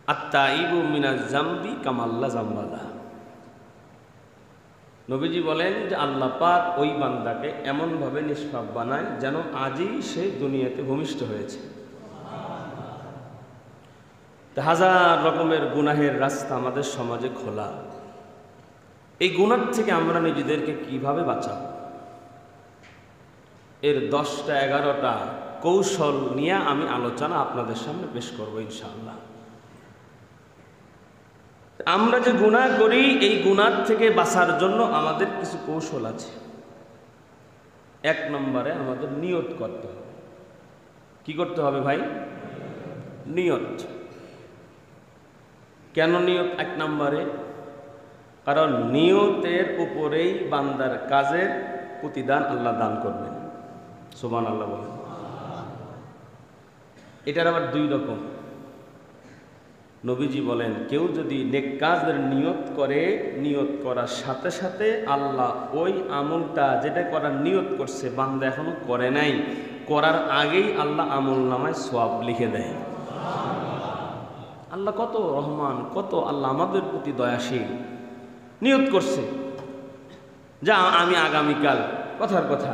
আত্তাইবু মিনাজ জামবি কামাল্লা জামবালা। নবীজি বলেন যে আল্লাহ পাক ওই বান্দাকে এমনভাবে নিষ্পাপ বানায় যেন আজই সে দুনিয়াতে ভূমিষ্ঠ হয়েছে। হাজার রকমের গুনাহের রাস্তা আমাদের সমাজে খোলা। এই গুনাহ থেকে আমরা নিজেদেরকে কিভাবে বাঁচাবো, এর 10টা 11টা কৌশল নিয়ে আমি আলোচনা আপনাদের সামনে পেশ করব ইনশাআল্লাহ। আমরা যে গুনাহ করি এই গুনাহ থেকে বাঁচার জন্য আমাদের কিছু কৌশল আছে। 1 নম্বরে আমাদের নিয়ত করতে হবে। কি করতে হবে ভাই? নিয়ত। কেন নিয়ত 1 নম্বরে? কারণ নিয়তের উপরেই বান্দার কাজের প্রতিদান আল্লাহ দান করবেন। সুবহানাল্লাহ বলেন। এটার আবার 2 রকম। নবীজি বলেন কেউ যদি নেক কাজের নিয়ত করে, নিয়ত করার সাথে সাথে আল্লাহ ওই আমলটা যেটা করার নিয়ত করছে বান্দা এখনো করে নাই, করার আগেই আল্লাহ আমল নামায় সওয়াব লিখে দেয়। আল্লাহ কত রহমান, কত আল্লাহ আমাদের প্রতি দয়াশীল। নিয়ত করছে যা আমি আগামীকাল, কথার কথা,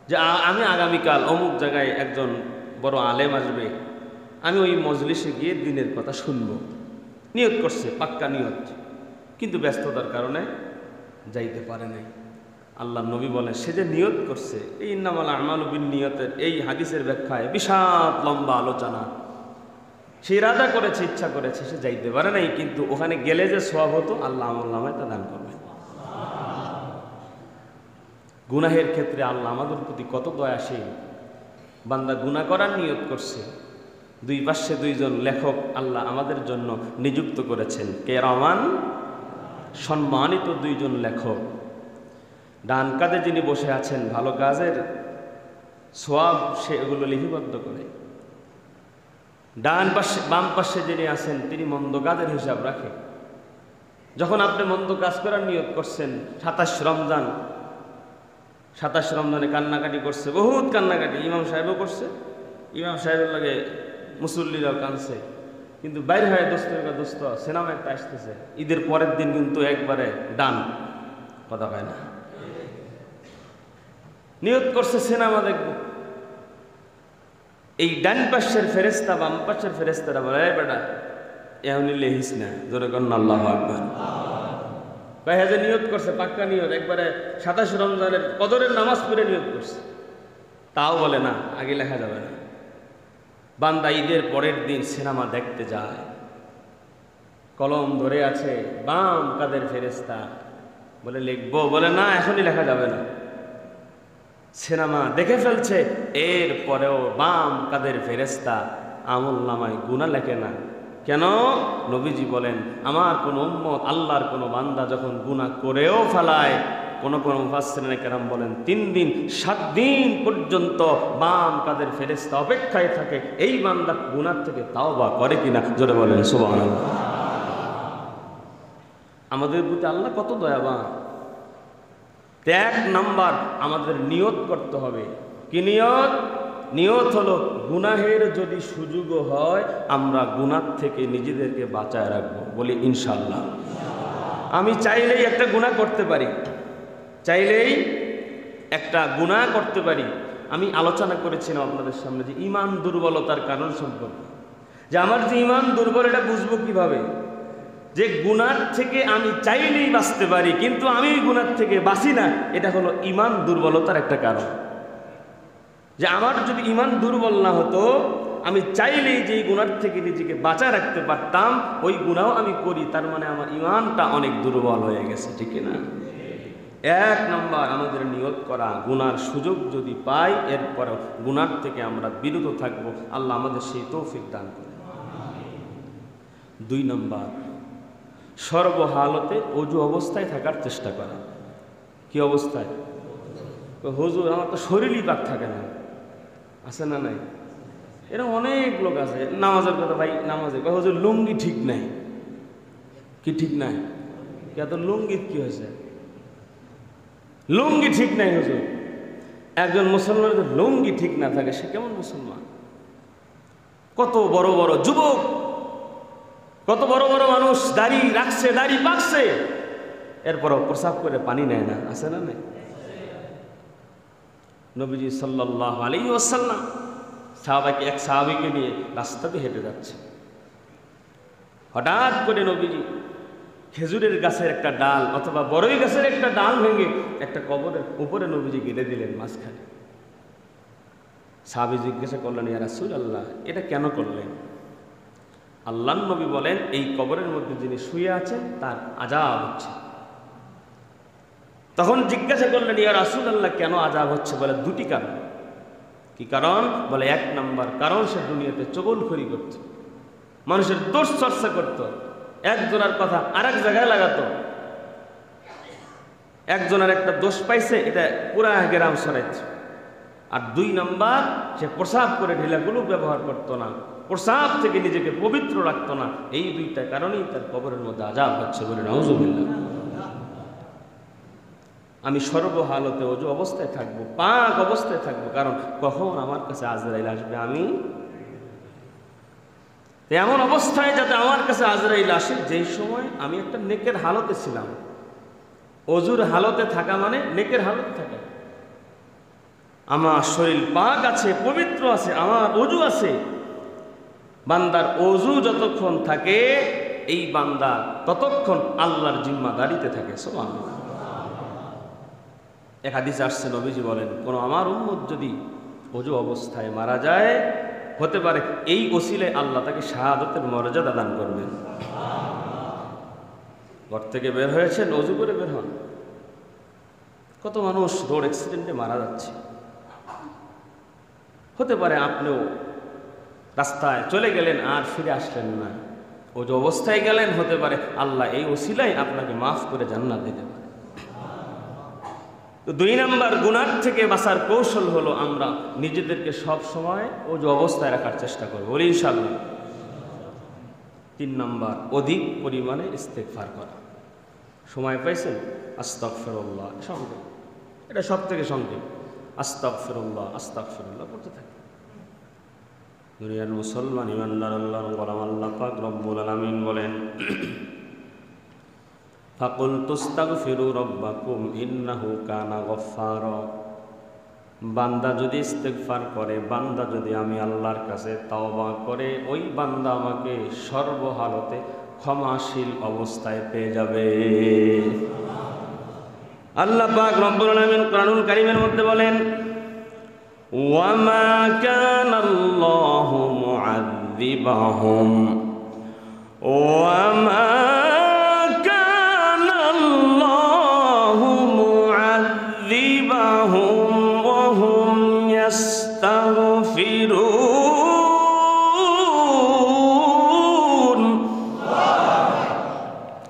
যে আমি আগামীকাল অমুক জায়গায় একজন বড় আলেম আসবে, আমি ওই মজলিসে গিয়ে দিনের কথা শুনবো। নিয়ত করছে, পাক্কা নিয়ত, কিন্তু ব্যস্ততার কারণে যাইতে পারে নাই। আল্লাহ নবী বলেন সে যে নিয়ত করছে, এই ইন্নামাল আমালু বিন্নিয়াতের এই হাদিসের ব্যাখ্যায় বিশাল লম্বা আলোচনা। সে ইরাদা করেছে, ইচ্ছা করেছে, সে যাইতে পারে নাই, কিন্তু ওখানে গেলে যে সওয়াব হতো আল্লাহ আমল নামায় তা দান করবে। গুনাহের ক্ষেত্রে আল্লাহ আমাদের প্রতি কত দয়াশীল। বান্দা গুনাহ করার নিয়ত করছে, 2 পাশে 2 জন লেখক আল্লাহ আমাদের জন্য নিযুক্ত করেছেন, কেরামান, সম্মানিত 2 জন লেখক। ডান কাঁধে যিনি বসে আছেন ভালো কাজের সওয়াব সে এগুলো লিপিবদ্ধ করে, বাম পাশে যিনি আছেন তিনি মন্দ কাজের হিসাব রাখে। যখন আপনি মন্দ কাজ করার নিয়ত করছেন, 27 রমজানে কান্নাকাটি করছে, বহুত কান্নাকাটি, ইমাম সাহেবও করছে, ইমাম সাহেবের লাগে মুসল্লিরাও কাঁদছে, কিন্তু বাইরে হয় দোস্ত সিনেমা একটা আসতেছে, ঈদের পরের দিন কিন্তু একবারে ডান, কথা হয় না, নিয়ত করছে সিনেমা দেখব। এই ডান পাশের ফেরেশতা বাম পাশের ফেরেশতারা বলে এই বেটা এমনি লেহিস না, জোরে কর আল্লাহু আকবার। কয় যে নিয়ত করছে, পাক্কা নিয়ত, একবারে 27 রমজানের কদরের নামাজ পড়ে নিয়ত করছে, তাও বলে না, আগে লেখা যাবে না। বান্দা ঈদের পরের দিন সিনেমা দেখতে যায়, কলম ধরে আছে, বাম কাদের ফেরেশতা বলে লিখবো, বলে না এখনই লেখা যাবে না। সিনেমা দেখে ফেলছে, এর পরেও বাম কাদের ফেরেশতা আমল নামায় গুনাহ লেখে না। কেন? নবীজি বলেন আমার কোন উম্মত, আল্লাহর কোন বান্দা যখন গুনাহ করেও ফেলায়, কোন মুফাসসিরিনে কেরাম বলেন 3 দিন 7 দিন পর্যন্ত বাম কাদের ফেরেশতা অপেক্ষায় থাকে এই বান্দা গুনাহ থেকে তাওবা করে কিনা, জোরে বলেন সুবহানাল্লাহ। আমাদের প্রতি আল্লাহ কত দয়াবান। 1 নাম্বার আমাদের নিয়ত করতে হবে। কি নিয়ত? নিয়ত হলো গুনাহের যদি সুযোগও হয় আমরা গুনাহ থেকে নিজেদেরকে বাঁচায় রাখবো। বলি ইনশাআল্লাহ। আমি চাইলেই একটা গুনাহ করতে পারি, চাইলেই একটা গুনাহ করতে পারি। আমি আলোচনা করেছিলাম আপনাদের সামনে যে ঈমান দুর্বলতার কারণ সম্পর্কে, যে আমার যে ঈমান দুর্বল এটা বুঝবো কিভাবে? যে গুনাহ থেকে আমি চাইলেই বাঁচতে পারি কিন্তু আমি গুনাহ থেকে বাঁচি না, এটা হলো ঈমান দুর্বলতার একটা কারণ। যে আমার যদি ঈমান দুর্বল না হতো, আমি চাইলেই যে গুনাহ থেকে নিজেকে বাঁচায় রাখতে পারতাম, ওই গুনাহও আমি করি, তার মানে আমার ঈমানটা অনেক দুর্বল হয়ে গেছে, ঠিক না? 1 নম্বর আমাদের নিয়ত করা, গুনার সুযোগ যদি পাই এরপর গুনাহ থেকে আমরা বিরত থাকব, আল্লাহ আমাদের সেই তৌফিক দান করেন। 2 নম্বর সর্বহালতে অজু অবস্থায় থাকার চেষ্টা করা। কি অবস্থায়? হুজুর আমার তো শরীরই পাক থাকে না, আছে না নাই? এরকম অনেক লোক আছে। নামাজের কথা ভাই, নামাজে হুজুর লুঙ্গি ঠিক নাই। কি ঠিক নাই? কে তো লুঙ্গি কি হয়েছে? লুঙ্গি ঠিক নাই হুজুর। একজন মুসলমানের লুঙ্গি ঠিক না থাকে সে কেমন মুসলমান? কত বড় বড় যুবক কত বড় বড় মানুষ দাড়ি রাখছে, দাড়ি পাকছে, এরপরও প্রসাব করে পানি নেয় না, আছে না নেই? নবীজি সাল্লাল্লাহু আলাইহি ওয়াসাল্লাম এক সাহাবীকে নিয়ে রাস্তা দিয়ে হেঁটে যাচ্ছে। হঠাৎ করে নবীজি খেজুরের গাছের একটা ডাল অথবা বড়ই গাছের একটা ডাল ভেঙে একটা কবরের উপরে নবীজি গেড়ে দিলেন মাঝখানে। সাহাবী জিজ্ঞাসা করলেন, ইয়া রাসূলুল্লাহ, এটা কেন করলেন? আল্লাহর নবী বলেন, এই কবরের মধ্যে যিনি শুয়ে আছেন তার আযাব হচ্ছে। তখন জিজ্ঞাসা করলেন, ইয়া রাসূলুল্লাহ, কেন আযাব হচ্ছে? বলে, দুটি কারণ। কি কারণ? বলে, এক নাম্বার কারণ, সে দুনিয়াতে চগলখড়ি করত, মানুষের দোষ চর্চা করত, একজনের কথা আরেক জায়গায় লাগাতো, একজনের একটা দোষ পাইছে এটা পুরা গ্রাম ছড়াইছে। আর দুই নাম্বার, সে প্রসাব করে ঢিলাগুলো ব্যবহার করতো না, প্রসাব থেকে নিজেকে পবিত্র রাখতো না। এই দুইটা কারণেই তার কবরের মধ্যে আযাব হচ্ছে। বলে, নাউযুবিল্লাহ। আমি সর্বহালতে ওযু অবস্থায় থাকবো, পাক অবস্থায় থাকবো, কারণ কখন আমার কাছে আজরাইল আসবে আমি এমন অবস্থায় যাতে আমার কাছে আজরাইল আসে যেই সময় আমি একটা নেকের হালতে ছিলাম। ওযুর হালতে থাকা মানে নেকের হালতে থাকা। আমার শরীর পাক আছে, পবিত্র আছে, আমার ওযু আছে। বান্দার ওযু যতক্ষণ থাকে, এই বান্দা ততক্ষণ আল্লাহর জিম্মাদারিতে থাকে। সুবহানাল্লাহ। এক হাদিসে আসছে, নবীজি বলেন, কোন আমার উম্মত যদি ওযু অবস্থায় মারা যায়, হতে পারে এই ওসিলায় আল্লাহ তাকে শাহাদাতের মর্যাদা দান করবেন। ঘর থেকে বের হয়েছেন, ওযু করে বের হন। কত মানুষ রোড অ্যাক্সিডেন্টে মারা যাচ্ছে। হতে পারে আপনিও রাস্তায় চলে গেলেন আর ফিরে আসলেন না, ওযু অবস্থায় গেলেন, হতে পারে আল্লাহ এই ওসিলায় আপনাকে মাফ করে জান্নাত দিতে পারে। তো দুই নাম্বার গুনাহ থেকে বাঁচার কৌশল হলো আমরা নিজেদেরকে সব সময় ওযু অবস্থায় রাখার চেষ্টা করব, বলি ইনশাআল্লাহ। তিন নাম্বার, অধিক পরিমাণে ইস্তেগফার করা। সময় পাইছেন? আস্তাগফিরুল্লাহ, সংক্ষেপ, এটা সব থেকে সংক্ষেপ। আস্তাগফিরুল্লাহ, আস্তাগফিরুল্লাহ করতে থাকে। দুনিয়ার মুসলমান ইমানদার আল্লাহর গোলাম, আল্লাহ পাক রব্বুল আলামিন বলেন, ফাকুলতু আস্তাগফিরু রাব্বাকুম ইন্নাহু কানা গফফারা। বান্দা যদি ইস্তেগফার করে, বান্দা যদি আমি আল্লাহর কাছে তাওবা করে, ওই বান্দা আমাকে সর্বহালতে ক্ষমাশীল অবস্থায় পেয়ে যাবে। আল্লাহ পাক রব্বুল আলামিন কুরআনুল কারীমের মধ্যে বলেন, ওয়া মা কানাল্লাহু মুআযযিবাহুম ওয়া মা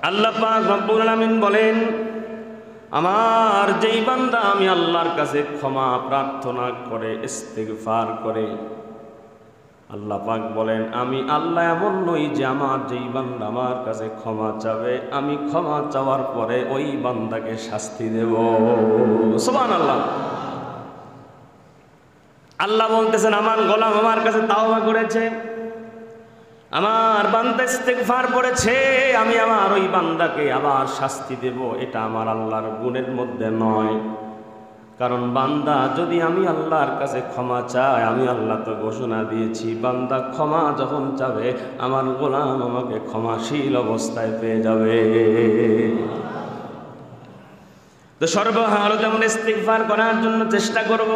আল্লাহ পাক রব্বুল আলামিন বলেন, আমার যেই বান্দা আমি আল্লাহর কাছে ক্ষমা প্রার্থনা করে, ইস্তেগফার করে, আল্লাহ পাক বলেন, আমি আল্লাহ এমন নই যে আমার যেই বান্দা আমার কাছে ক্ষমা চাবে, আমি ক্ষমা চাওয়ার পরে ওই বান্দাকে শাস্তি দেব। সুবহানাল্লাহ। আল্লাহ বলতেছেন, আমার গোলাম আমার কাছে তাওবা করেছে, আমার বান্দা ইস্তেগফার করেছে, আমি আমার ওই বান্দাকে আবার শাস্তি দেব। এটা আমার আল্লাহর গুণের মধ্যে নয়। কারণ বান্দা যদি আমি আল্লাহর কাছে ক্ষমা চায়, আমি আল্লাহ তো ঘোষণা দিয়েছি, বান্দা ক্ষমা যখন চাবে, আমার গোলাম আমাকে ক্ষমাশীল অবস্থায় পেয়ে যাবে। তো সর্বহালতে আমরা ইস্তেগফার করার জন্য চেষ্টা করব।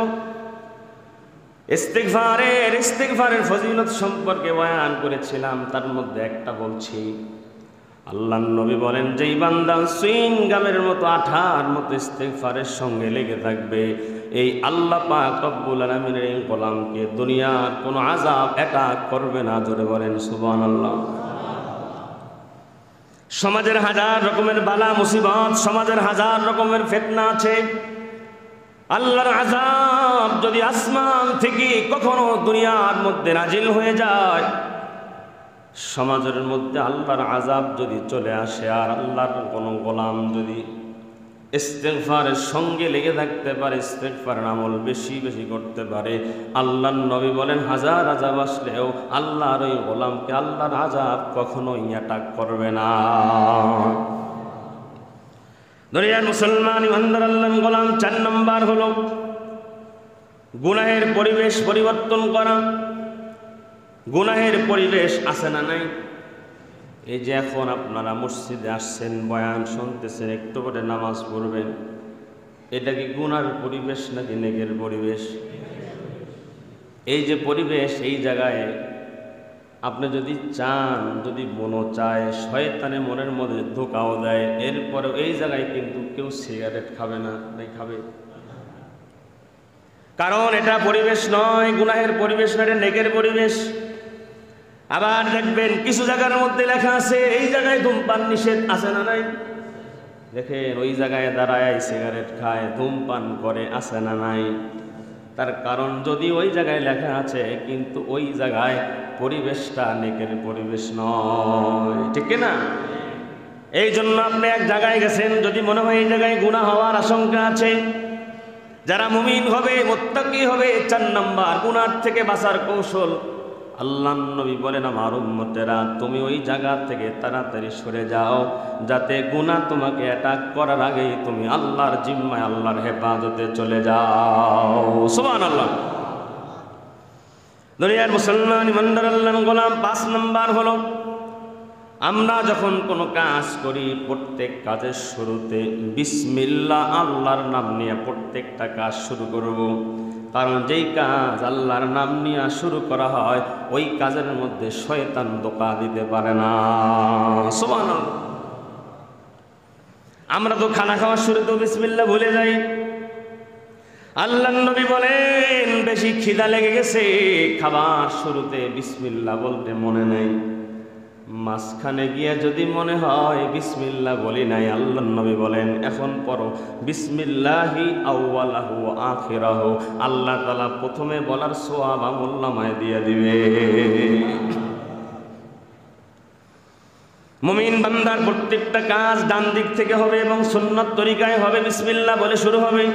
ইস্তেগফারের ফজিলত সম্পর্কে বয়ান করেছিলাম, তার মধ্যে একটা বলছি। আল্লাহর নবী বলেন, যেই বান্দা সুইংগামের মতো আঠার মতো ইস্তেগফারের সঙ্গে লেগে থাকবে, এই আল্লাহ পাক রব্বুল আলামিনের এই গোলামকে দুনিয়ার কোনো আযাব অ্যাটাক করবে না। জোরে বলেন সুবহানাল্লাহ। সমাজের হাজার রকমের বালা মুসিবত, সমাজের হাজার রকমের ফিতনা আছে। আল্লাহর আযাব যদি আসমান থেকে কখনো দুনিয়ার মধ্যে নাজিল হয়ে যায়, সমাজের মধ্যে আল্লাহর আযাব যদি চলে আসে, আর আল্লাহর কোনো গোলাম যদি ইস্তেগফারের সঙ্গে লেগে থাকতে পারে, ইস্তেগফারের আমল বেশি বেশি করতে পারে। আল্লাহর নবী বলেন হাজার আযাব আসলেও আল্লাহর ওই গোলামকে আল্লাহর আযাব কখনোই অ্যাটাক করবে না। দুনিয়ার মুসলমান ইমানদার আল্লাহর গোলাম 4 নাম্বার হলো গুনাহের পরিবেশ পরিবর্তন করা। গুনাহের পরিবেশ আছে না নাই? এই যে এখন আপনারা মসজিদে আসছেন, বয়ান শুনতেছেন, একটু করে নামাজ পড়বেন, এটা কি গুনার পরিবেশ নাকি নেকের পরিবেশ? এই যে পরিবেশ, এই জায়গায় আপনি যদি চান, যদি মন চায়, শয়তানে মনের মধ্যে ধোঁকাও দেয়, এরপরে এই জায়গায় কিন্তু কেউ সিগারেট খাবে না, নাই খাবে? কারণ এটা পরিবেশ নয়, গুনাহের পরিবেশ নয়, এটা নেকের পরিবেশ। আবার দেখবেন কিছু জায়গার মধ্যে লেখা আছে এই জায়গায় ধূমপান নিষেধ, আছে না নাই? দেখেন ওই জায়গায় দাঁড়ায় সিগারেট খায়, ধূমপান করে, আছে না নাই? তার কারণ যদি ওই জায়গায় লেখা আছে কিন্তু ওই জায়গায় পরিবেশটা নেকের পরিবেশ নয়, ঠিক না? এই জন্য আপনি এক জায়গায় গেছেন, যদি মনে হয় এই জায়গায় গুনাহ হওয়ার আশঙ্কা আছে, যারা মুমিন হবে, মুত্তাকি হবে, 4 নাম্বার গুনাহ থেকে বাঁচার কৌশল, আল্লাহর নবী বলেন আমার উম্মতেরা তুমি ওই জায়গা থেকে তাড়াতাড়ি সরে যাও, যাতে গুনাহ তোমাকে অ্যাটাক করার আগেই তুমি আল্লাহর জিম্মায়, আল্লাহর হেফাজতে চলে যাও। সুবহানাল্লাহ। দুনিয়ার মুসলমান ইমানদার আল্লাহর গোলাম 5 নাম্বার হলো আমরা যখন কোনো কাজ করি প্রত্যেক কাজের শুরুতে বিসমিল্লাহ আল্লাহর নাম নিয়ে প্রত্যেকটা কাজ শুরু করব। কারণ যেই কাজ আল্লাহর নাম নিয়ে শুরু করা হয় ওই কাজের মধ্যে শয়তান ধোঁকা দিতে পারে না। সুবহানাল্লাহ। আমরা তো খানা খাওয়ার শুরুতে বিসমিল্লাহ ভুলে যাই। আল্লাহর নবী বলেন বেশি খিদা লেগে গেছে, খাবার শুরুতে বিসমিল্লাহ বলতে মনে নেই, মাঝখানে গিয়ে যদি মনে হয় বিসমিল্লাহ বলি নাই, আল্লাহর নবী বলেন এখন পড়ো বিসমিল্লাহি আউয়ালাহু ওয়া আখিরাহু, আল্লাহ তাআলা প্রথমে বলার সওয়াব আমলনামায় দিয়ে দিবে। মুমিন বান্দার প্রত্যেকটা কাজ ডান দিক থেকে হবে এবং সুন্নাত তরিকায় হবে, বিসমিল্লাহ বলে শুরু হবে।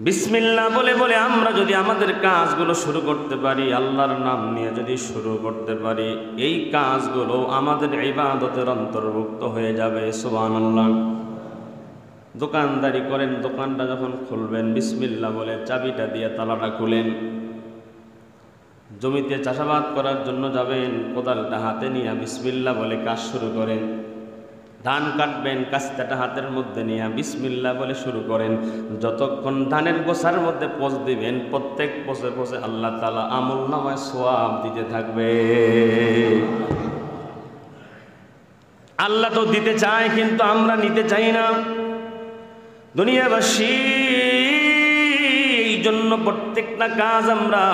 বিসমিল্লাহ বলে বলে আমরা যদি আমাদের কাজগুলো শুরু করতে পারি, আল্লাহর নাম নিয়ে যদি শুরু করতে পারি, এই কাজগুলো আমাদের ইবাদতের অন্তর্ভুক্ত হয়ে যাবে। সুবহানাল্লাহ। দোকানদারি করেন, দোকানটা যখন খুলবেন বিসমিল্লাহ বলে চাবিটা দিয়ে তালাটা খুলেন। জমিতে চাষাবাদ করার জন্য যাবেন, কোদালটা হাতে নিয়ে বিসমিল্লাহ বলে কাজ শুরু করেন। ধান কাটবেন, কাস্তাটা হাতের মধ্যে নিয়ে বিসমিল্লাহ বলে শুরু করেন। যতক্ষণ ধানের গোছার মধ্যে পোঁচ দিবেন, প্রত্যেক পোঁচে পোঁচে আল্লাহ তাআলা আমলনামায় সওয়াব দিতে থাকবে। আল্লাহ তো দিতে চায় কিন্তু আমরা নিতে চাই না দুনিয়াবাসী। এই জন্য প্রত্যেকটা কাজ আমরা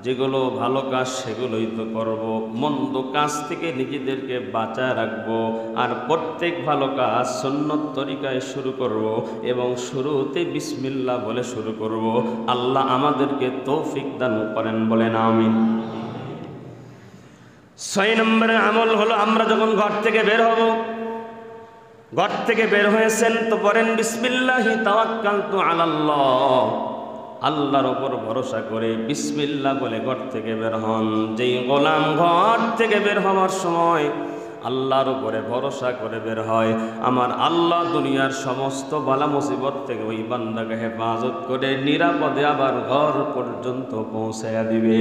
যেগুলো ভালো কাজ সেগুলোই তো করব, মন্দ কাজ থেকে নিজেদেরকে বাঁচায় রাখবো। আর প্রত্যেক ভালো কাজ সুন্নত তরিকায় শুরু করব এবং শুরুতে বিসমিল্লাহ বলে শুরু করব। আল্লাহ আমাদেরকে তৌফিক দান করেন, বলেন আমিন। 6 নম্বরের আমল হলো আমরা যখন ঘর থেকে বের হব, ঘর থেকে বের হয়েছেন তো বলেন বিসমিল্লাহি তাওয়াক্কালতু আলাল্লাহ, আল্লাহর ওপর ভরসা করে বিসমিল্লাহ বলে ঘর থেকে বের হন। যেই গোলাম ঘর থেকে বের হওয়ার সময় আল্লাহর উপরে ভরসা করে বের হয়, আমার আল্লাহ দুনিয়ার সমস্ত বালা মুসিবত থেকে ওই বান্দাকে হেফাজত করে নিরাপদে আবার ঘর পর্যন্ত পৌঁছায়া দিবে।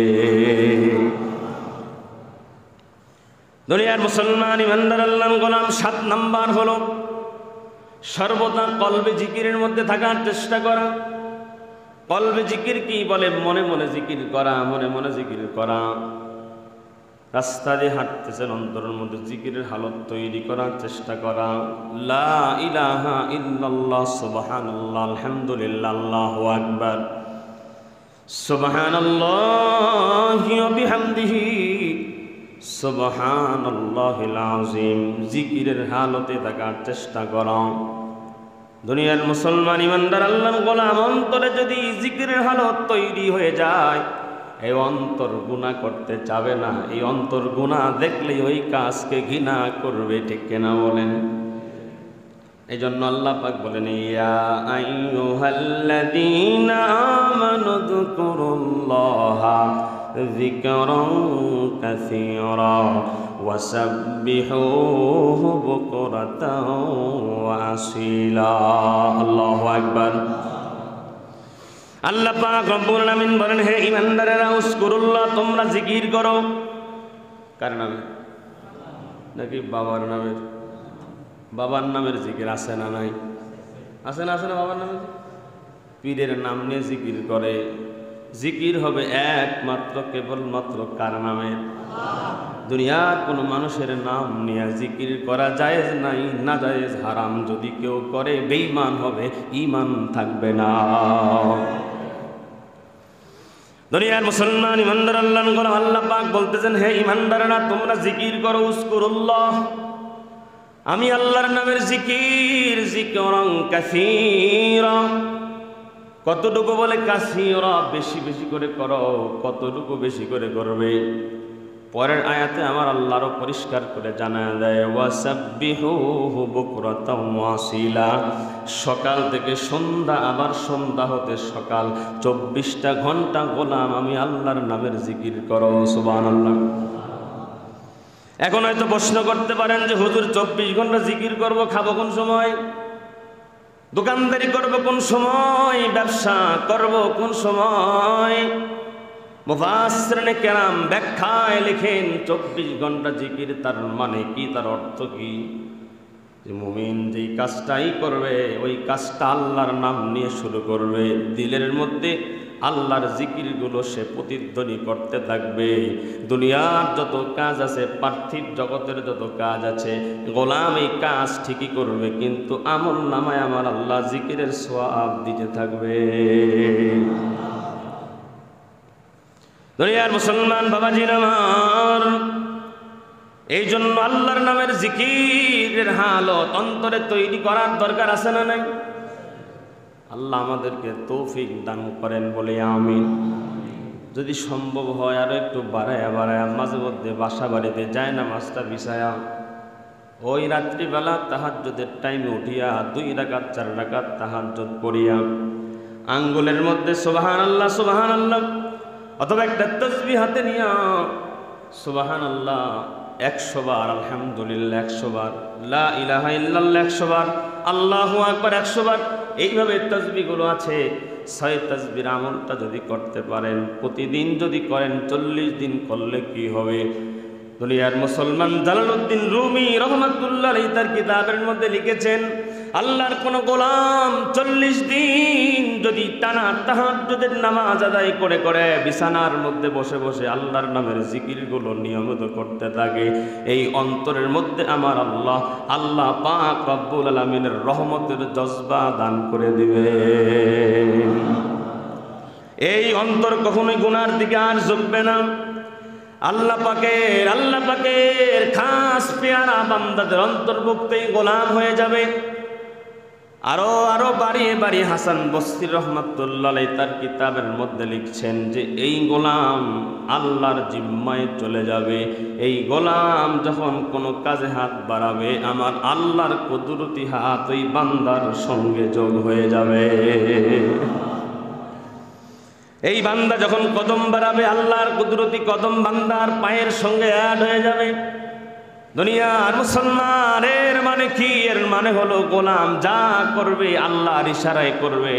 দুনিয়ার মুসলমান ইমানদার আল্লাহর গোলাম 7 নাম্বার হলো সর্বদা কলবে জিকিরের মধ্যে থাকার চেষ্টা করা। কলবে জিকির কি বলে? মনে মনে জিকির করা, মনে মনে জিকির করা। রাস্তা দিয়ে হাঁটতেছেন, অন্তরের মধ্যে জিকিরের হালত তৈরি করার চেষ্টা করা। লা ইলাহা ইল্লাল্লাহ, সুবহানাল্লাহ, আলহামদুলিল্লাহ, আল্লাহু আকবার, সুবহানাল্লাহি ওয়া বিহামদিহি, সুবহানাল্লাহিল আযীম। জিকিরের হালতে থাকার চেষ্টা করা। দুনিয়ার মুসলমান ইমানদার আল্লাহর গোলাম অন্তরে যদি জিকিরের হালত তৈরি হয়ে যায়, এই অন্তর গুনাহ করতে চাবে না। এই অন্তর গুনাহ দেখলেই ওই কাজকে ঘৃণা করবে, ঠিক কিনা বলেন? এই জন্য আল্লাহ পাক বলেন, ইয়া আইয়ুহাল্লাযীনা আমানু যকুরুল্লাহা যিকরান কাসীরা ওয়াসাব্বিহুহু বুকরাতাও ওয়া আসীলা। আল্লাহু আকবার। আল্লাহ পাক রব্বুল আলামিন বলেন, হে ঈমানদারেরা, উযকুরুল্লাহ, তোমরা জিকির করো। কার নামে? নাকি বাবার নামে? বাবার নামের জিকির আছে না নাই? আছে না? আছে না বাবার নামে? পীরের নাম নিয়ে জিকির করে। জিকির হবে একমাত্র কেবলমাত্র কার নামে? দুনিয়ার কোনো মানুষের নাম নিয়ে জিকির করা জায়েজ নাই, না জায়েজ, হারাম। যদি কেউ করে বেঈমান হবে, ঈমান থাকবে না। দুনিয়ার মুসলমান ঈমানদার আল্লাহর গোলাম, আল্লাহ পাক বলতেছেন, হে ঈমানদারেরা, তোমরা জিকির করো। উযকুরুল্লাহ, আমি আল্লাহর নামের জিকির, যিকরান কাসীরা। কতটুকু বলে? কাসীরা, বেশি বেশি করে করো। কতটুকু বেশি করে করবে? পরের আয়াতে আমার আল্লাহরও পরিষ্কার করে জানায় দেয়, ওয়াসাব্বিহুহু বুকরাতাও ওয়া আসীলা। সকাল থেকে সন্ধ্যা, আবার সন্ধ্যা হতে সকাল, 24টা ঘন্টা গোলাম আমি আল্লাহর নামের জিকির করো। সুবহানাল্লাহ। এখন হয়তো প্রশ্ন করতে পারেন যে হুজুর 24 ঘন্টা জিকির করব, খাবো কোন সময়? দোকানদারি করব কোন সময়? ব্যবসা করব কোন সময়? মুফাসসিরিনে কেরাম ব্যাখ্যায় লেখেন, 24 ঘন্টা জিকির তার মানে কি, তার অর্থ কি? যে মুমিন যেই কাজটাই করবে, ওই কাজটা আল্লাহর নাম নিয়ে শুরু করবে। দিলের মধ্যে আল্লাহর জিকিরগুলো সে প্রতিধ্বনি করতে থাকবে। দুনিয়ার যত কাজ আছে, পার্থিব জগতের যত কাজ আছে, গোলাম এই কাজ ঠিকই করবে, কিন্তু আমল নামায় আমার আল্লাহ জিকিরের সওয়াব দিতে থাকবে। দুনিয়ার মুসলমান বাবাজির আমার, এই জন্য আল্লাহর নামের জিকিরের হালত অন্তরে তৈরি করার দরকার আছে না নাই? আল্লাহ আমাদেরকে তৌফিক দান করেন বলে আমিন। যদি সম্ভব হয় আরো একটু বাড়ায়া মাঝে মধ্যে বাসা বাড়িতে যায় না, মাস্টার বিছায়া ওই রাত্রিবেলা তাহাজ্জুদের টাইমে উঠিয়া 2 রাকাত 4 রাকাত তাহাজ্জুদ পড়িয়া আঙ্গুলের মধ্যে সুবহানাল্লাহ সুবহানাল্লাহ, অথবা একটা তাসবিহ হাতে নিয়া সুবহানাল্লাহ 100 বার, আলহামদুলিল্লাহ 100 বার, লা ইলাহা ইল্লাল্লাহ 100 বার, আল্লাহু আকবার 100 বার, এইভাবে তাসবিহগুলো আছে। 6 তাসবির আমলটা যদি করতে পারেন, প্রতিদিন যদি করেন, 40 দিন করলে কি হবে? দুনিয়ার মুসলমান জালালউদ্দিন রুমি রহমাতুল্লাহ আলাইহি তার কিতাবের মধ্যে লিখেছেন, আল্লাহর কোন গোলাম 40 দিন যদি টানা তাহাজ্জুদের নামাজ আদায় করে করে বিছানার মধ্যে বসে বসে আল্লাহর নামের জিকিরগুলো নিয়মিত করতে থাকে, এই অন্তরের মধ্যে আমার আল্লাহ পাক রব্বুল আলামিনের রহমতের জজবা দান করে দিবে। এই অন্তর কখনোই গুনার দিকে আর ঝুঁকবে না। আল্লাহ পাকের খাস পেয়ারা বান্দাদের অন্তর্ভুক্ত গোলাম হয়ে যাবে। আরো বাড়িয়ে হাসান বসরি রহমাতুল্লাহ আলাইহি তার কিতাবের মধ্যে লিখছেন যে এই গোলাম আল্লাহর জিম্মায় চলে যাবে। এই গোলাম যখন কোনো কাজে হাত বাড়াবে, আমার আল্লাহর কুদরতি হাত ওই বান্দার সঙ্গে যোগ হয়ে যাবে। এই বান্দা যখন কদম বাড়াবে, আল্লাহর কুদরতি কদম বান্দার পায়ের সঙ্গে অ্যাড হয়ে যাবে। দুনিয়ার মুসলমানের মানে কি? এর মানে হলো গোলাম যা করবে আল্লাহর ইশারায় করবে।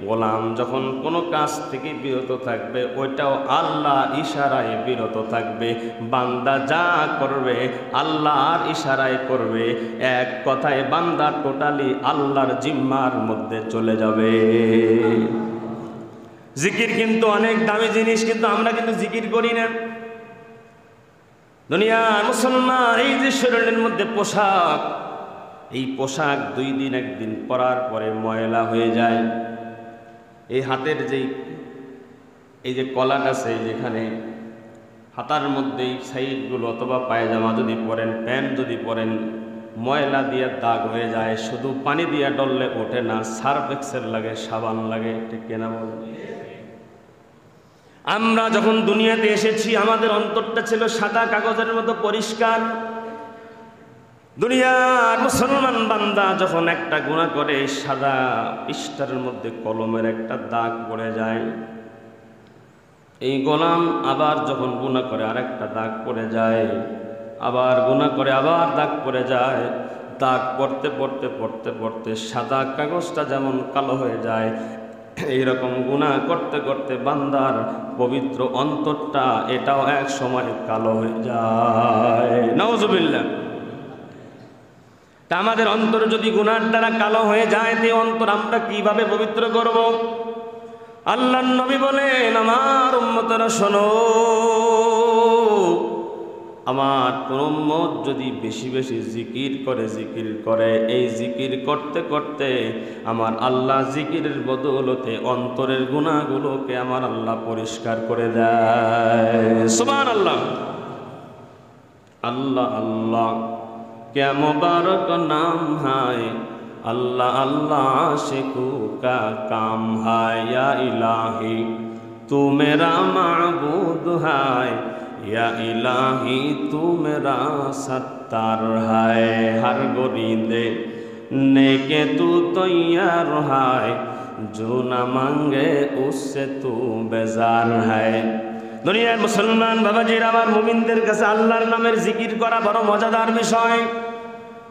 গোলাম যখন কোনো কাজ থেকে বিরত থাকবে, ওইটাও আল্লাহর ইশারায় বিরত থাকবে। বান্দা যা করবে আল্লাহর ইশারায় করবে। এক কথায় বান্দা টোটালি আল্লাহর জিম্মার মধ্যে চলে যাবে। জিকির কিন্তু অনেক দামি জিনিস, কিন্তু আমরা কিন্তু জিকির করি না। দুনিয়ার মুসলমান এই যে শরীরের মধ্যে পোশাক, এই পোশাক 2 দিন 1 দিন পরার পরে ময়লা হয়ে যায়। এই হাতের এই যে কলার আছে, যেখানে হাতার মধ্যে সাইডগুলো, অথবা পায়জামা যদি পরেন, প্যান্ট যদি পরেন, ময়লা দিয়ে দাগ হয়ে যায়। শুধু পানি দিয়ে ডললে ওঠে না, সার্ফ এক্সেল লাগে, সাবান লাগে, ঠিক কিনা বলুন? আমরা যখন দুনিয়াতে এসেছি আমাদের অন্তরটা ছিল সাদা কাগজের মতো পরিষ্কার। দুনিয়ার মুসলমান বান্দা যখন একটা গুনাহ করে সাদা পৃষ্ঠার মধ্যে কলমের একটা দাগ পড়ে যায়। এই গোলাম আবার যখন গুনাহ করে আরেকটা দাগ পড়ে যায়, আবার গুনাহ করে আবার দাগ পড়ে যায়। দাগ পড়তে পড়তে পড়তে পড়তে সাদা কাগজটা যেমন কালো হয়ে যায়, এইরকম গুনাহ করতে করতে বান্দার পবিত্র অন্তরটা এটাও এক সময় কালো হয়ে যায়। নাউজুবিল্লাহ। তা আমাদের অন্তর যদি গুনার দ্বারা কালো হয়ে যায়, তে অন্তর আমরা কিভাবে পবিত্র করব? আল্লাহর নবী বলেন, আমার উম্মতরা শোনো, আমার কোন উম্মত যদি বেশি বেশি জিকির করে এই জিকির করতে করতে আমার আল্লাহ জিকিরের বদৌলতে অন্তরের গুনাহগুলোকে আমার আল্লাহ পরিষ্কার করে দেয়। সুবহানাল্লাহ। আল্লাহ আল্লাহ क्या मुबारक नाम है, अल्लाह अल्लाह आशिकू का काम है। या इलाही तू मेरा माबूद है, या इलाही तू मेरा सत्तार है। हर गोरीदे नेके तू तैयार है, जो न मांगे उससे तू बेजार है। দুনিয়ার মুসলমান বাবাজির, আমার মুমিনদের কাছে আল্লাহর নামের জিকির করা বড় মজাদার বিষয়।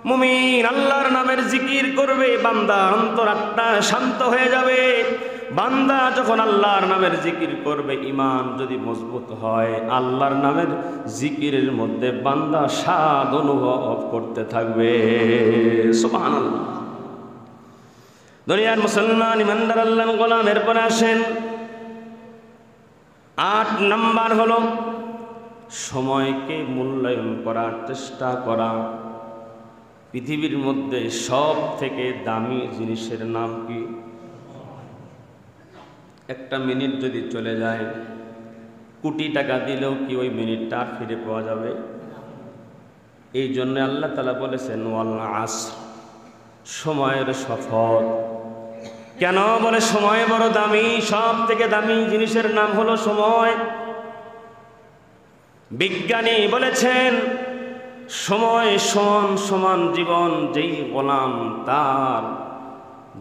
মুমিন আল্লাহর নামের জিকির করবে, বান্দা অন্তরাত্মা শান্ত হয়ে যাবে। বান্দা যখন আল্লাহর নামের জিকির করবে, ঈমান যদি মজবুত হয়, আল্লাহর নামের জিকিরের মধ্যে বান্দা স্বাদ অনুভব করতে থাকবে। সুবহানাল্লাহ। দুনিয়ার মুসলমান ইমানদার আল্লাহর গোলাম। এরপরে আসেন ৮ নাম্বার হলো সময়কে মূল্যায়ন করার চেষ্টা করা। পৃথিবীর মধ্যে সব থেকে দামি জিনিসের নাম কি? একটা মিনিট যদি চলে যায়, কোটি টাকা দিলেও কি ওই মিনিটটা আর ফিরে পাওয়া যাবে? এই জন্য আল্লাহ তাআলা বলেছেন ওয়াল আসর, সময়ের শপথ। কেন বলে সময় বড় দামি? সব থেকে দামি জিনিসের নাম হলো সময়। বিজ্ঞানী বলেছেন সময় সমান সমান জীবন। যেই গোলাম তার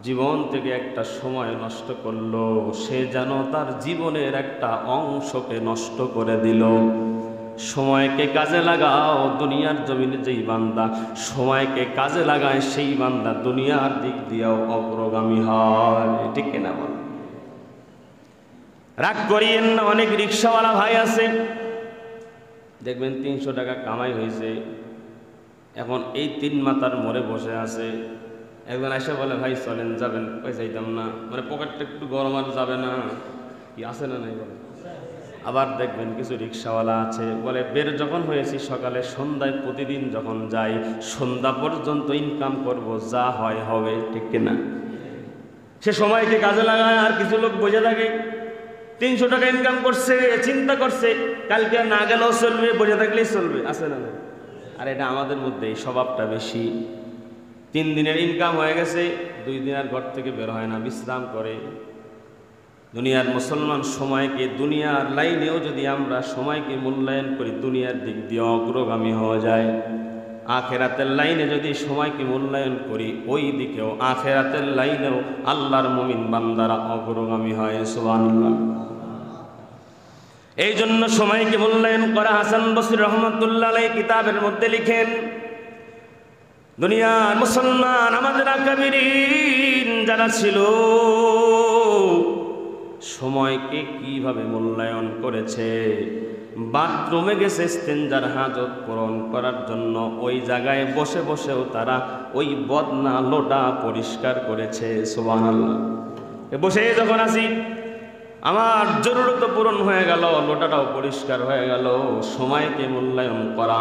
জীবন থেকে একটা সময় নষ্ট করলো, সে যেন তার জীবনের একটা অংশকে নষ্ট করে দিল। সময়কে কাজে লাগাও। দুনিয়ার জমিনে যেই বান্দা সময়কে কাজে লাগায়, সেই বান্দা দুনিয়ার দিক দিয়েও অগ্রগামী হয়। ঠিক কিনা বল? রাগ করিয়েন না। অনেক রিক্সাওয়ালা ভাই আছে, দেখবেন ৩০০ টাকা কামাই হয়েছে, এখন এই ৩ মাথার মোড়ে বসে আছে। একজন এসে বলে, ভাই চলেন, যাবেন? কই যাইতাম না, মানে পকেটটা একটু গরম, আর যাবে না? কি আছে না নাই বলে? আবার দেখবেন কিছু রিক্সাওয়ালা আছে, বলে বের যখন হয়েছি সকালে, সন্ধ্যায় প্রতিদিন যখন যাই, সন্ধ্যা পর্যন্ত ইনকাম করব, যা হয় হবে। ঠিক কিনা? সে সময়কে কাজে লাগায়। আর কিছু লোক বসে থাকে, ৩০০ টাকা ইনকাম করছে, চিন্তা করছে কালকে না গেলেও চলবে, বসে থাকলেই চলবে। আছে না? আর এটা আমাদের মধ্যে এই স্বভাবটা বেশি। ৩ দিনের ইনকাম হয়ে গেছে, 2 দিন আর ঘর থেকে বের হয় না, বিশ্রাম করে। দুনিয়ার মুসলমান সময়কে, দুনিয়ার লাইনেও যদি আমরা সময়কে মূল্যায়ন করি, দুনিয়ার দিক দিয়ে অগ্রগামী হওয়া যায়। আখেরাতের লাইনে যদি সময়কে মূল্যায়ন করি, ওই দিকেও আখেরাতের লাইনেও আল্লাহর মুমিন বান্দারা অগ্রগামী হয়। সুবহানাল্লাহ। এই জন্য সময়কে মূল্যায়ন করা। হাসান বসরি রহমাতুল্লাহ আলাইহি কিতাবের মধ্যে লিখেন, দুনিয়ার মুসলমান আমাদের আকাবিরিন যারা ছিল, সময়কে কিভাবে মূল্যায়ন করেছে। বাথরুমে গেছে ইস্তেঞ্জার হাজত পূরণ করার জন্য, ওই জায়গায় বসে বসেও তারা ওই বদনা লোটা পরিষ্কার করেছে। সুবহানাল্লাহ। বসে যখন আসি, আমার জরুরত পূরণ হয়ে গেল, লোটাটাও পরিষ্কার হয়ে গেল। সময়কে মূল্যায়ন করা।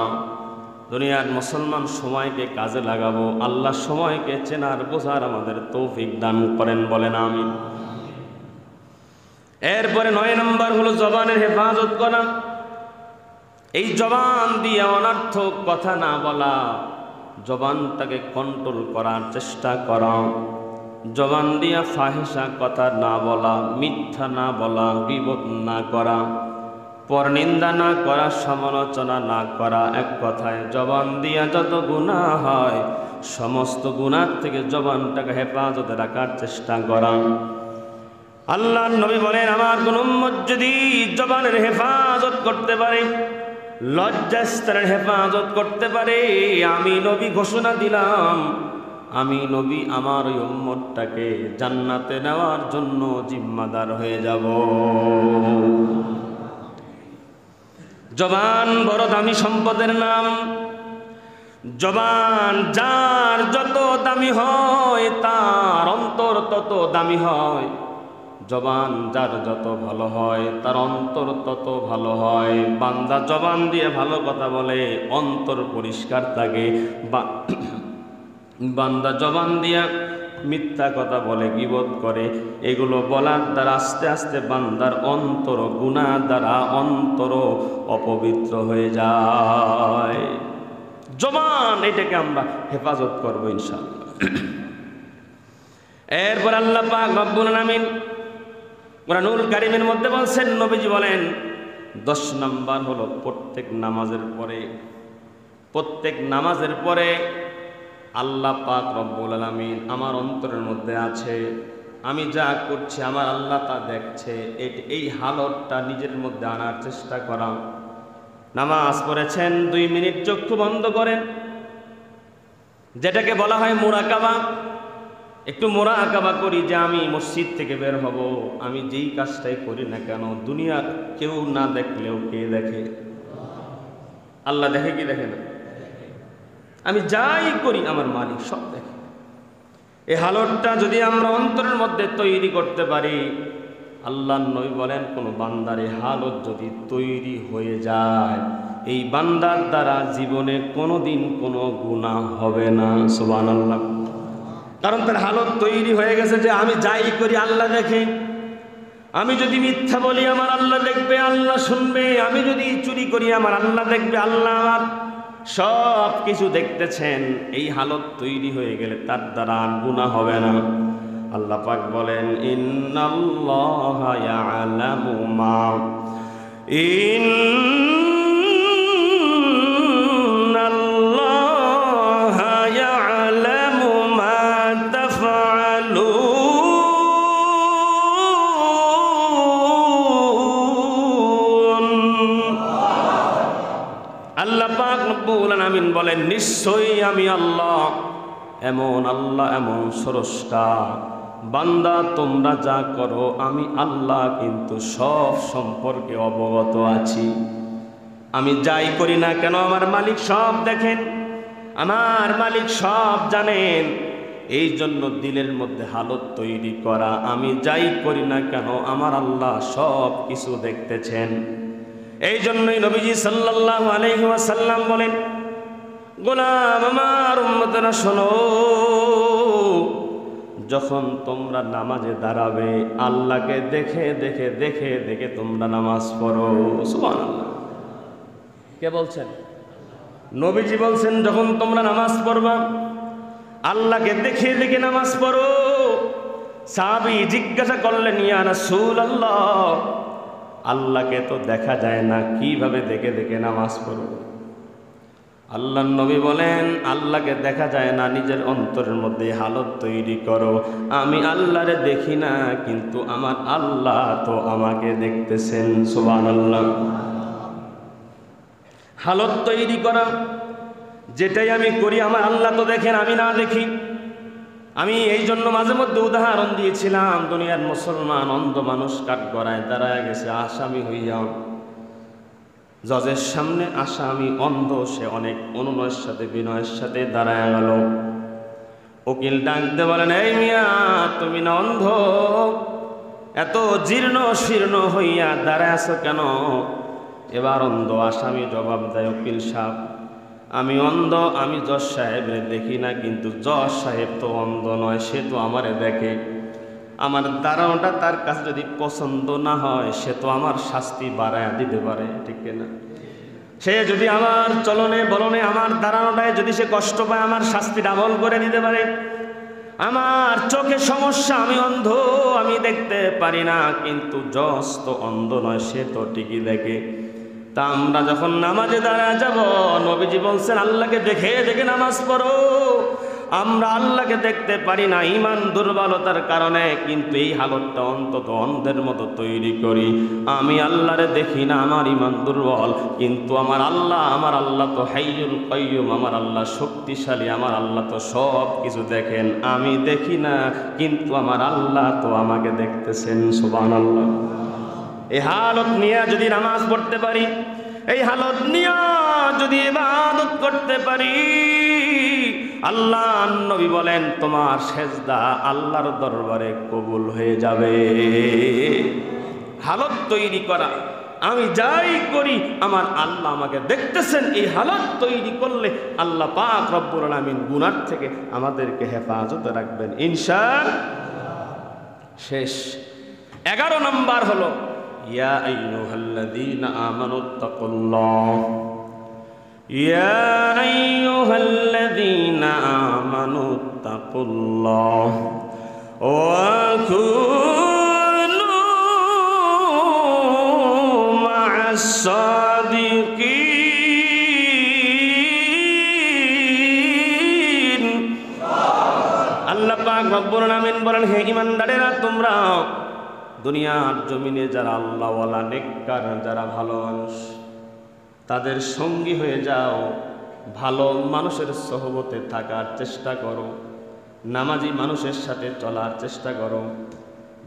দুনিয়ার মুসলমান সময়কে কাজে লাগাবো। আল্লাহ সময়কে চেনার বোঝার আমাদের তৌফিক দান করেন, বলেন আমিন। এরপরে ৯ নম্বর হলো জবানের হেফাজত করা। এই জবান দিয়ে অনর্থক কথা না বলা, জবানটাকে কন্ট্রোল করার চেষ্টা করা। জবান দিয়ে ফাহিশা কথা না বলা, মিথ্যা না বলা, গীবত না করা। পরনিন্দা না করা, সমালোচনা না করা, এক কথায় জবান দিয়া যত গুনাহ হয় সমস্ত গুনাহ থেকে জবানটাকে হেফাজতে রাখার চেষ্টা করা। আল্লাহর নবী বলেন, আমার কোন উম্মত যদি জবানের হেফাজত করতে পারে, লজ্জাস্থানের হেফাজত করতে পারে, আমি নবী ঘোষণা দিলাম, আমি নবী আমার ওই উম্মতটাকে জান্নাতে নেওয়ার জন্য জিম্মাদার হয়ে যাব। জবান বড় দামি সম্পদের নাম। জবান যার যত দামি হয় তার অন্তর তত দামি হয়। জবান যার যত ভালো হয় তার অন্তর তত ভালো হয়। বান্দা জবান দিয়ে ভালো কথা বলে, অন্তর পরিষ্কার থাকে। বান্দা জবান দিয়ে মিথ্যা কথা বলে, গীবত করে, এগুলো বলার দ্বারা আস্তে আস্তে বান্দার অন্তর গুনাহ দ্বারা অন্তর অপবিত্র হয়ে যায়। জবান এটাকে আমরা হেফাজত করবো ইনশাআল্লাহ। এরপর আল্লাহ পাক রব্বুল আলামিন কুরআনুল কারীমের মধ্যে বলছেন, নবীজি বলেন 10 নাম্বার হলো প্রত্যেক নামাজের পরে আল্লাহ পাক রব্বুল আলামিন আমার অন্তরের মধ্যে আছে, আমি যা করছি আমার আল্লাহ তা দেখছে, এই হালতটা নিজের মধ্যে আনার চেষ্টা করা। নামাজ পড়েছেন, 2 মিনিট চক্ষু বন্ধ করেন, যেটাকে বলা হয় মুরাকাবা। একটু মুরাকাবা করি যে আমি মসজিদ থেকে বের হব, আমি যেই কাজটাই করি না কেন দুনিয়ার কেউ না দেখলেও কে দেখে? আল্লাহ দেখে কি দেখে না? আমি যাই করি আমার মালিক সব দেখে। এই হালতটা যদি আমরা অন্তরের মধ্যে তৈরি করতে পারি, আল্লাহর নবী বলেন কোন বান্দার এই হালত যদি তৈরি হয়ে যায়, এই বান্দার দ্বারা জীবনে কোনোদিন কোনো গুনাহ হবে না। সুবহানাল্লাহ। কারণ তার হালত তৈরি হয়ে গেছে যে আমি যাই করি আল্লাহ দেখে, আমি যদি মিথ্যা বলি আমার আল্লাহ দেখবে, আল্লাহ শুনবে, আমি যদি চুরি করি আমার আল্লাহ দেখবে, আল্লাহ আমার সব কিছু দেখতেছেন। এই হালত তৈরি হয়ে গেলে তার দ্বারা গুনাহ হবে না। আল্লাহ পাক বলেন, ইন্নাল্লাহা ইয়ালামু মা ইন্নাল্লাহা ইয়ালামু মা তাফআলুন। আল্লাহ পাক রব্বুল আলামিন বলেন, নিশ্চয়ই আমি আল্লাহ এমন স্রষ্টা, বান্দা তোমরা যা করো আমি আল্লাহ কিন্তু সব সম্পর্কে অবগত আছি। আমি যাই করি না কেন আমার মালিক সব দেখেন, আমার মালিক সব জানেন। এই জন্য দিলের মধ্যে হালত তৈরি করা, আমি যাই করি না কেন আমার আল্লাহ সব কিছু দেখতেছেন। এই জন্যই নবীজি সাল্লাল্লাহু আলাইহি ওয়াসাল্লাম বলেন, গোলাম আমার উম্মতেরা শোনো, যখন তোমরা নামাজে দাঁড়াবে আল্লাহকে দেখে দেখে দেখে দেখে তোমরা নামাজ পড়ো। সুবহানাল্লাহ। কে বলছেন? নবীজি বলছেন, যখন তোমরা নামাজ পড়বা আল্লাহকে দেখে দেখে নামাজ পড়ো। সাহাবী জিজ্ঞাসা করলেন, ইয়া রাসূলুল্লাহ, আল্লাহকে তো দেখা যায় না, কিভাবে দেখে দেখে নামাজ পড়ো? আল্লাহর নবী বলেন, আল্লাহকে দেখা যায় না, নিজের অন্তরের মধ্যে হালত তৈরি করো, আমি আল্লাহরে দেখি না কিন্তু আমার আল্লাহ তো আমাকে দেখতেছেন। সুবহানাল্লাহ। হালত তৈরি করা, যেটাই আমি করি আমার আল্লাহ তো দেখেন, আমি না দেখি। আমি এই জন্য মাঝে মধ্যে উদাহরণ দিয়েছিলাম, দুনিয়ার মুসলমান অন্ধ মানুষ কাঠগড়ায় দাঁড়ায় গেছে আসামি হইয়া, জজের সামনে আসামি অন্ধ, সে অনেক অনুনয়ের সাথে বিনয়ের সাথে দাঁড়ায় গেল। উকিল ডাকতে বলেন, এই মিয়া তুমি না অন্ধ, এত জীর্ণ শীর্ণ হইয়া দাঁড়ায় আছো কেন? এবার অন্ধ আসামি জবাব দেয়, উকিল সাহেব আমি অন্ধ, আমি জজ সাহেবের দেখি না, কিন্তু জজ সাহেব তো অন্ধ নয়, সে তো আমারে দেখে। আমার দাঁড়ানোটা তার কাছে যদি পছন্দ না হয় সে তো আমার শাস্তি বাড়ায় দিতে পারে, ঠিক না? সে যদি আমার চলনে বলনে আমার দাঁড়ানোটায় যদি সে কষ্ট পায় আমার শাস্তি ডাবল করে দিতে পারে। আমার চোখে সমস্যা, আমি অন্ধ, আমি দেখতে পারি না, কিন্তু জজ তো অন্ধ নয়, সে তো ঠিকই দেখে। তা আমরা যখন নামাজে দাঁড়া যাব, নবীজি বলছেন আল্লাহকে দেখে দেখে নামাজ পড়ো। আমরা আল্লাহকে দেখতে পারি না ঈমান দুর্বলতার কারণে, কিন্তু এই হালতটা অন্তত অন্ধের মতো তৈরি করি। আমি আল্লাহরে দেখি না, আমার ঈমান দুর্বল, কিন্তু আমার আল্লাহ তো হাইয়ুল কাইয়ুম, আমার আল্লাহ শক্তিশালী, আমার আল্লাহ তো সব কিছু দেখেন। আমি দেখি না, কিন্তু আমার আল্লাহ তো আমাকে দেখতেছেন। সুবহানাল্লাহ। এই হালত নিয়ে যদি নামাজ পড়তে পারি, এই হালত নিয়ে যদি ইবাদত করতে পারি, আল্লাহ নবী বলেন তোমার সেজদা আল্লাহর দরবারে কবুল হয়ে যাবে। হালত তৈরি করা, আমি যাই করি আমার আল্লাহ আমাকে দেখতেছেন, এই হালত তৈরি করলে আল্লাহ পাক রব্বুল আলামিন গুনাহ থেকে আমাদেরকে হেফাজতে রাখবেন ইনশাআল্লাহ। শেষ 11 নম্বর হলো ইয়া আইয়ুহাল্লাযীনা আমানুত্তাকুল্লাহ। ইয়া আইয়ুহাল্লাযীনা আমানুত্তাকুল্লাহ ওয়া কুনু মা'আস সাদিকিন। আল্লাহ পাক রব্বুল আলামিন বলেন, হে ঈমানদারেরা, তোমরা দুনিয়ার জমিনে যারা আল্লাহওয়ালা নেককার, যারা ভালো মানুষ, তাদের সঙ্গী হয়ে যাও, ভালো মানুষের সোহবতে থাকার চেষ্টা করো, নামাজি মানুষের সাথে চলার চেষ্টা করো,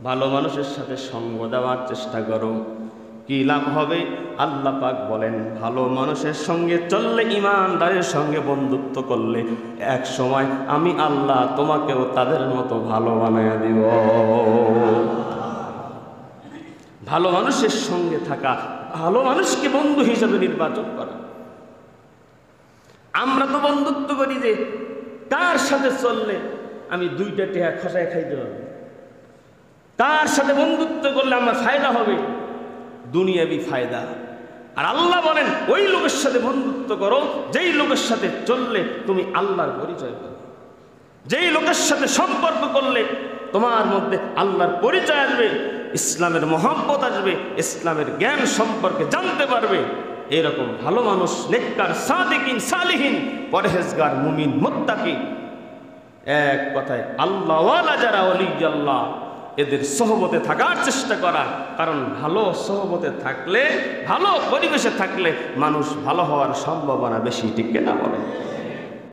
ভালো মানুষের সাথে সঙ্গ দেওয়ার চেষ্টা করো। কি লাভ হবে? আল্লাহ পাক বলেন, ভালো মানুষের সঙ্গে চললে, ঈমানদারের সঙ্গে বন্ধুত্ব করলে, এক সময় আমি আল্লাহ তোমাকেও তাদের মতো ভালো বানায়া দিব। ভালো মানুষের সঙ্গে থাকা, ভালো মানুষকে বন্ধু হিসেবে নির্বাচন করা। আমরা তো বন্ধুত্ব করি যে কার সাথে চললে আমি 2টা টেহা খসায় খাইতে পারবো, কার সাথে বন্ধুত্ব করলে আমার ফায়দা হবে, দুনিয়াবি ফায়দা। আর আল্লাহ বলেন ওই লোকের সাথে বন্ধুত্ব করো যেই লোকের সাথে চললে তুমি আল্লাহর পরিচয় পাবে, যেই লোকের সাথে সম্পর্ক করলে তোমার মধ্যে আল্লাহর পরিচয় আসবে, ইসলামের মহব্বত আসবে, ইসলামের জ্ঞান সম্পর্কে জানতে পারবে। এরকম ভালো মানুষ, নেককার, সাদিকিন, সালিহিন, পরহেজগার, মুমিন, মুত্তাকি, এক কথায় আল্লাহওয়ালা যারা ওলি আল্লাহ, এদের সোহবতে থাকার চেষ্টা করা। কারণ ভালো সোহবতে থাকলে, ভালো পরিবেশে থাকলে মানুষ ভালো হওয়ার সম্ভাবনা বেশি, ঠিক না বলে?